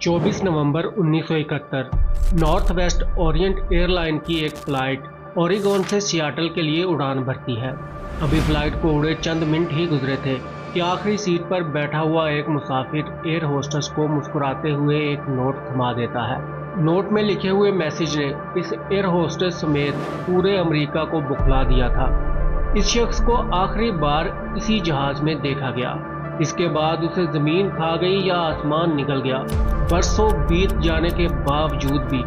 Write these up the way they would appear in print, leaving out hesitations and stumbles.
24 नवंबर 1971 north west Orient airline की एक flight Oregon से सियाटल के लिए उड़ान भरती है। अभी फ्लाइट को उड़े चंद मिनट ही गुजरे थे कि आखिरी सीट पर बैठा हुआ एक मुसाफिर एयर होस्टेस को मुस्कुराते हुए एक नोट थमा देता है। नोट में लिखे हुए मैसेज ने इस एयर होस्टेस समेत पूरे अमेरिका को बुखला दिया था। इस शख्स को आखिरी बार इसी जहाज में देखा गया। इसके बाद उसे जमीन खा गई या आसमान निकल गया। बरसों बीत जाने के बावजूद भी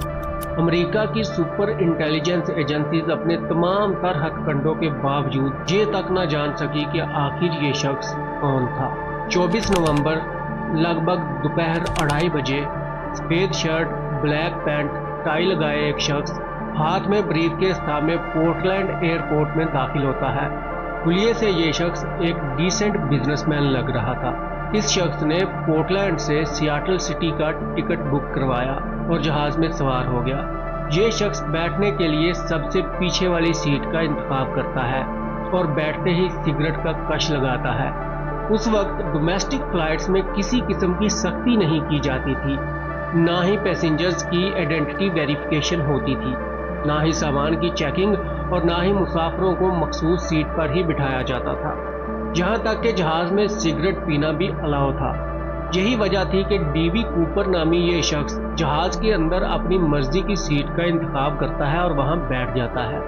अमेरिका की सुपर इंटेलिजेंस एजेंसीज अपने तमाम तर हथकंडों के बावजूद ये तक न जान सकी कि आखिर ये शख्स कौन था। 24 नवंबर लगभग दोपहर 2:30 बजे सफेद शर्ट, ब्लैक पैंट, टाई लगाए एक शख्स हाथ में ब्रीफकेस थामे पोर्टलैंड एयरपोर्ट में दाखिल होता है। हुलिये से ये शख्स एक डिसेंट बिजनेसमैन लग रहा था। इस शख्स ने पोर्टलैंड से सियाटल सिटी का टिकट बुक करवाया और जहाज में सवार हो गया। ये शख्स बैठने के लिए सबसे पीछे वाली सीट का इंतखाब करता है और बैठते ही सिगरेट का कश लगाता है। उस वक्त डोमेस्टिक फ्लाइट्स में किसी किस्म की सख्ती नहीं की जाती थी, ना ही पैसेंजर्स की आइडेंटिटी वेरिफिकेशन होती थी, ना ही सामान की चेकिंग और ना ही मुसाफिरों को मखसूस सीट पर ही बिठाया जाता था। यहाँ तक कि जहाज में सिगरेट पीना भी अलाउ था। यही वजह थी कि डीबी कूपर नामी ये शख्स जहाज के अंदर अपनी मर्जी की सीट का इंतखाब करता है और वहाँ बैठ जाता है।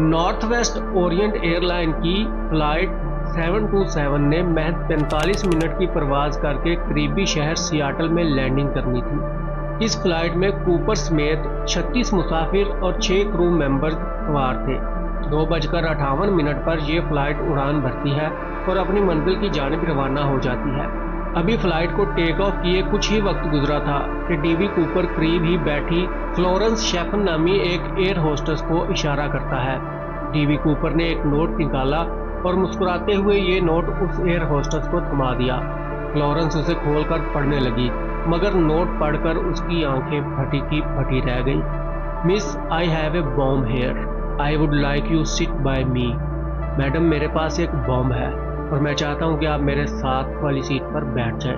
नॉर्थ वेस्ट ओरिएंट एयरलाइन की फ्लाइट 727 ने महज 45 मिनट की परवाज करके करीबी शहर सियाटल में लैंडिंग करनी थी। इस फ्लाइट में कूपर समेत 36 मुसाफिर और 6 क्रू मेंबर सवार थे। 2:58 पर यह फ्लाइट उड़ान भरती है और अपनी मंजिल की जानिब रवाना हो जाती है। अभी फ्लाइट को टेक ऑफ किए कुछ ही वक्त गुजरा था कि डीबी कूपर करीब ही बैठी फ्लोरेंस शेफन नामी एक एयर होस्टेस को इशारा करता है। डीबी कूपर ने एक नोट निकाला और मुस्कुराते हुए ये नोट उस एयर होस्टेस को थमा दिया। फ्लोरेंस उसे खोलकर पढ़ने लगी, मगर नोट पढ़कर उसकी आंखें फटी की फटी रह गई। Miss, I have a bomb here, I would like you sit by me. Madam, मेरे पास एक बॉम्ब है और मैं चाहता हूँ कि आप मेरे साथ वाली सीट पर बैठ जाएं।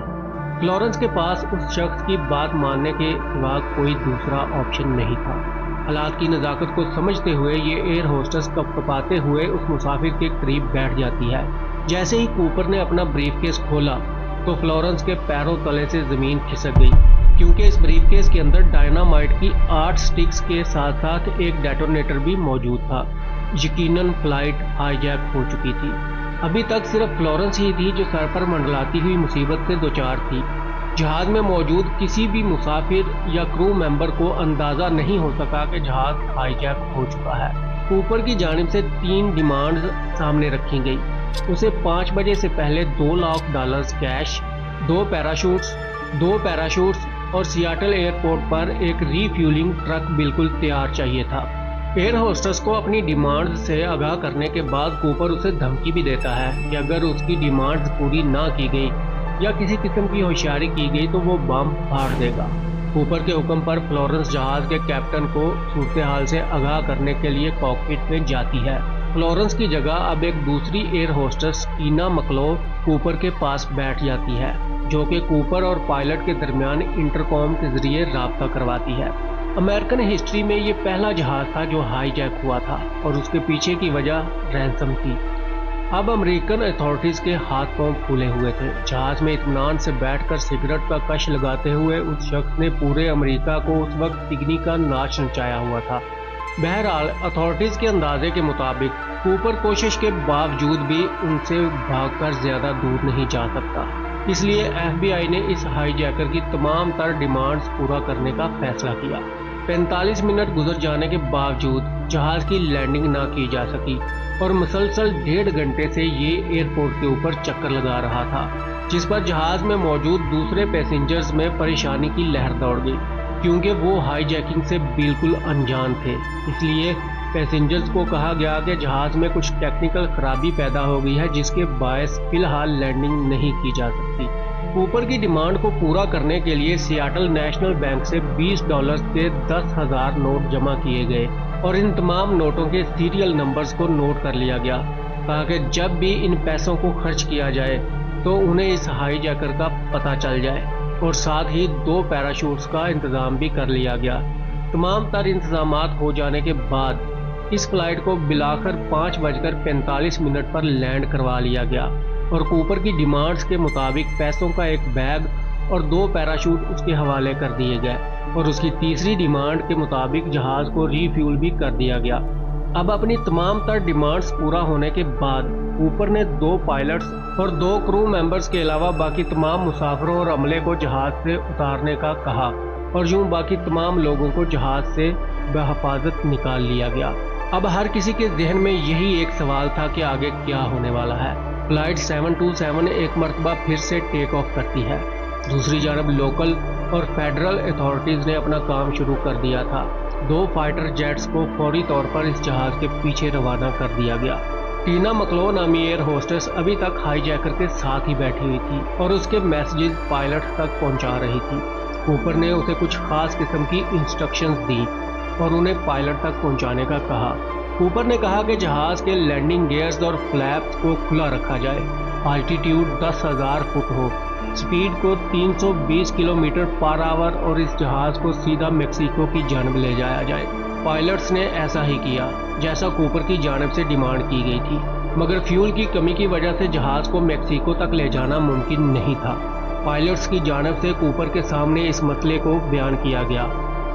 फ्लोरेंस के पास उस शख्स की बात मानने के सिवा कोई दूसरा ऑप्शन नहीं था। हालात की नज़ाकत को समझते हुए ये एयर होस्टेस कपकपाते हुए उस मुसाफिर के करीब बैठ जाती है। जैसे ही कूपर ने अपना ब्रीफकेस खोला तो फ्लोरेंस के पैरों तले से ज़मीन खिसक गई, क्योंकि इस ब्रीफकेस के अंदर डायनामाइट की 8 स्टिक्स के साथ साथ एक डेटोनेटर भी मौजूद था। यकीनन फ्लाइट हाईजैक हो चुकी थी। अभी तक सिर्फ फ्लोरेंस ही थी जो सर पर मंडलाती हुई मुसीबत से दोचार थी। जहाज में मौजूद किसी भी मुसाफिर या क्रू मेंबर को अंदाज़ा नहीं हो सका कि जहाज हाईजैक हो चुका है। ऊपर की जानिब से 3 डिमांड्स सामने रखी गई। उसे 5 बजे से पहले $2 लाख कैश, 2 पैराशूट्स और सियाटल एयरपोर्ट पर एक रीफ्यूलिंग ट्रक बिल्कुल तैयार चाहिए था। एयर होस्टेस को अपनी डिमांड्स से आगाह करने के बाद कूपर उसे धमकी भी देता है कि अगर उसकी डिमांड्स पूरी ना की गई या किसी किस्म की होशियारी की गई तो वो बम फाड़ देगा। कूपर के हुक्म पर फ्लोरेंस जहाज के कैप्टन को सूरत हाल से आगाह करने के लिए कॉकपिट में जाती है। फ्लोरेंस की जगह अब एक दूसरी एयर होस्टेस टीना मकलो कूपर के पास बैठ जाती है, जो कि कूपर और पायलट के दरमियान इंटरकॉम के जरिए राब्ता करवाती है। अमेरिकन हिस्ट्री में ये पहला जहाज था जो हाईजैक हुआ था और उसके पीछे की वजह रैंसम थी। अब अमेरिकन अथॉरिटीज़ के हाथ पांव फूले हुए थे। जहाज में इत्मीनान से बैठकर सिगरेट का कश लगाते हुए उस शख्स ने पूरे अमेरिका को उस वक्त पिकनी का नाच नचाया हुआ था। बहरहाल अथॉरिटीज़ के अंदाजे के मुताबिक कूपर कोशिश के बावजूद भी उनसे भागकर ज़्यादा दूर नहीं जा सकता। इसलिए FBI ने इस हाईजैकर की तमाम तर डिमांड्स पूरा करने का फैसला किया। 45 मिनट गुजर जाने के बावजूद जहाज की लैंडिंग ना की जा सकी और मुसलसल 1.5 घंटे से ये एयरपोर्ट के ऊपर चक्कर लगा रहा था, जिस पर जहाज में मौजूद दूसरे पैसेंजर्स में परेशानी की लहर दौड़ गई, क्योंकि वो हाईजैकिंग से बिल्कुल अनजान थे। इसलिए पैसेंजर्स को कहा गया कि जहाज में कुछ टेक्निकल खराबी पैदा हो गई है, जिसके बायस फिलहाल लैंडिंग नहीं की जा सकती। ऊपर की डिमांड को पूरा करने के लिए सियाटल नेशनल बैंक से $20 के 10,000 नोट जमा किए गए और इन तमाम नोटों के सीरियल नंबर्स को नोट कर लिया गया, ताकि जब भी इन पैसों को खर्च किया जाए तो उन्हें इस हाईजैकर का पता चल जाए। اور ساتھ ہی 2 پیراشوٹس کا انتظام بھی کر لیا گیا۔ تمام تر انتظامات ہو جانے کے بعد اس فلائٹ کو بلاخر 5:45 پر لینڈ کروا لیا گیا اور کوپر کی ڈیمانڈز کے مطابق پیسوں کا ایک بیگ اور 2 پیراشوٹ اس کے حوالے کر دیے گئے اور اس کی تیسری ڈیمانڈ کے مطابق جہاز کو ری فیول بھی کر دیا گیا۔ اب اپنی تمام تر ڈیمانڈز پورا ہونے کے بعد کوپر نے 2 پائلٹس اور 2 کرو ممبرز کے علاوہ باقی تمام مسافروں اور عملے کو جہاز سے اتارنے کا کہا اور یوں باقی تمام لوگوں کو جہاز سے بحفاظت نکال لیا گیا۔ اب ہر کسی کے ذہن میں یہی ایک سوال تھا کہ آگے کیا ہونے والا ہے۔ فلائٹ 727 ایک مرتبہ پھر سے ٹیک آف کرتی ہے۔ دوسری جانب لوکل اور فیڈرل اتھارٹیز نے اپنا کام شروع کر دیا تھا۔ 2 فائٹر جیٹس کو فوری طور پر اس جہاز کے پیچھے روانہ کر دیا گیا۔ ٹینا مکلو نامی ایئر ہوسٹس ابھی تک ہائی جیکر کے ساتھ ہی بیٹھی ہوئی تھی اور اس کے میسیجز پائلٹ تک پہنچا رہی تھی۔ کوپر نے اسے کچھ خاص قسم کی انسٹرکشنز دی اور انہیں پائلٹ تک پہنچانے کا کہا۔ کوپر نے کہا کہ جہاز کے لینڈنگ گیئرز اور فلیپس کو کھلا رکھا جائے، الٹیٹیوڈ 10,000 فٹ ہو، سپیڈ کو 320 کلومیٹر پر آور اور اس جہاز کو سیدھا میکسیکو کی جانب لے جایا جائے۔ پائلٹس نے ایسا ہی کیا جیسا کوپر کی جانب سے ڈیمانڈ کی گئی تھی، مگر فیول کی کمی کی وجہ سے جہاز کو میکسیکو تک لے جانا ممکن نہیں تھا۔ پائلٹس کی جانب سے کوپر کے سامنے اس مسئلے کو بیان کیا گیا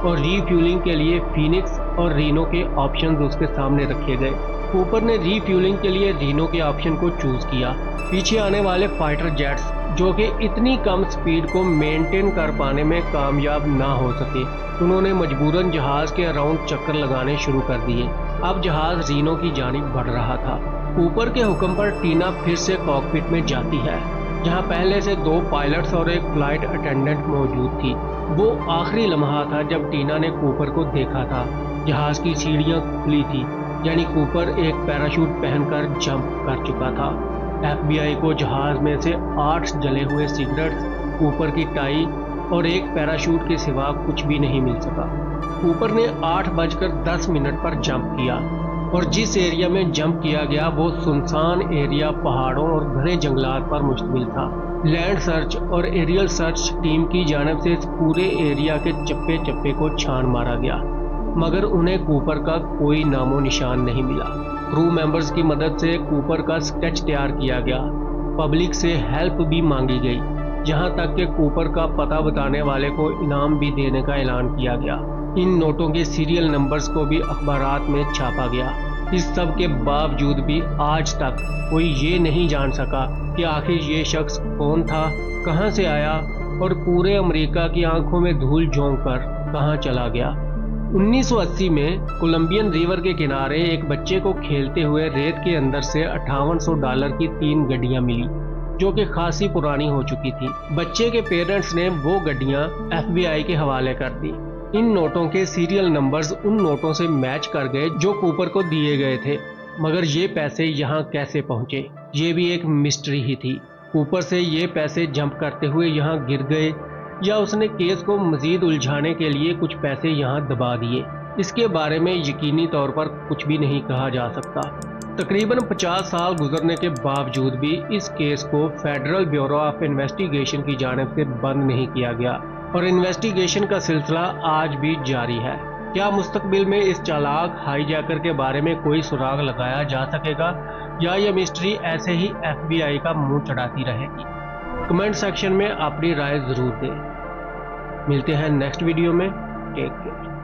اور ری فیولنگ کے لیے فینکس اور رینو کے آپشنز اس کے سامنے رکھے گئے۔ کوپر نے ری فیولنگ کے لیے رینو کے آپشن کو چوز کیا۔ پیچھے آنے والے فائٹر جیٹس جو کہ اتنی کم سپیڈ کو مینٹین کر پانے میں کامیاب نہ ہو سکے، انہوں نے مجبوراً جہاز کے اراؤنڈ چکر لگانے شروع کر دیے۔ اب جہاز رینو کی جانب بڑھ رہا تھا۔ کوپر کے حکم پر ٹینا پھر سے کاکپٹ میں جاتی ہے جہاں پہلے سے 2 پائلٹس اور ایک فلائٹ اٹینڈنٹ موجود تھی۔ وہ آخری لمحہ تھا جب ٹینا نے کوپر کو دیکھا تھا۔ جہاز کی سیڑھیاں کھلی تھی، یعنی کوپر ایک پیراشوٹ پہن کر جمپ کر چکا تھا۔ ایف بی آئی کو جہاز میں سے 8 جلے ہوئے سگریٹس، کوپر کی ٹائی اور ایک پیراشوٹ کے سوا کچھ بھی نہیں مل سکا۔ کوپر نے 8:10 پر جمپ کیا اور جس ایریا میں جمپ کیا گیا وہ سنسان ایریا پہاڑوں اور گھنے جنگلات پر مشتمل تھا۔ لینڈ سرچ اور ایریل سرچ ٹیم کی جانب سے اس پورے ایریا کے چپے چپے کو چھان مارا گیا، مگر انہیں کوپر کا کوئی نام و نشان نہیں ملا۔ کرو ممبرز کی مدد سے کوپر کا اسکیچ تیار کیا گیا۔ پبلک سے ہیلپ بھی مانگی گئی، یہاں تک کہ کوپر کا پتہ بتانے والے کو انعام بھی دینے کا اعلان کیا گیا۔ ان نوٹوں کے سیریل نمبرز کو بھی اخبارات میں چھاپا گیا۔ اس سب کے باوجود بھی آج تک کوئی یہ نہیں جان سکا کہ آخر یہ شخص کون تھا، کہاں سے آیا اور پورے امریکہ کی آنکھوں میں دھول جھونک کر کہاں چلا گیا۔ 1980 میں کولمبین ریور کے کنارے ایک بچے کو کھیلتے ہوئے ریت کے اندر سے $5800 کی 3 گڈیاں ملی جو کہ خاصی پرانی ہو چکی تھی۔ بچے کے پیرنٹس نے وہ گڈیاں ایف بی آئی کے حوالے کر دی۔ ان نوٹوں کے سیریل نمبرز ان نوٹوں سے میچ کر گئے جو کوپر کو دیے گئے تھے، مگر یہ پیسے یہاں کیسے پہنچے یہ بھی ایک مسٹری ہی تھی۔ کوپر سے یہ پیسے جمپ کرتے ہوئے یہاں گر گئے یا اس نے کیس کو مزید الجھانے کے لیے کچھ پیسے یہاں دبا دیے، اس کے بارے میں یقینی طور پر کچھ بھی نہیں کہا جا سکتا۔ تقریباً 50 سال گزرنے کے باوجود بھی اس کیس کو فیڈرل بیورو آف انویسٹیگیشن کی جانب سے بند نہیں کیا گیا اور انویسٹیگیشن کا سلسلہ آج بھی جاری ہے۔ کیا مستقبل میں اس چالاک ہائی جیکر کے بارے میں کوئی سراغ لگایا جا سکے گا یا یہ مسٹری ایسے ہی ایف بی آئی کا منہ چڑھاتی رہے گی؟ کمنٹ سیکشن میں اپنی رائے ضرور دیں۔ ملتے ہیں نیکسٹ ویڈیو میں۔ Take care.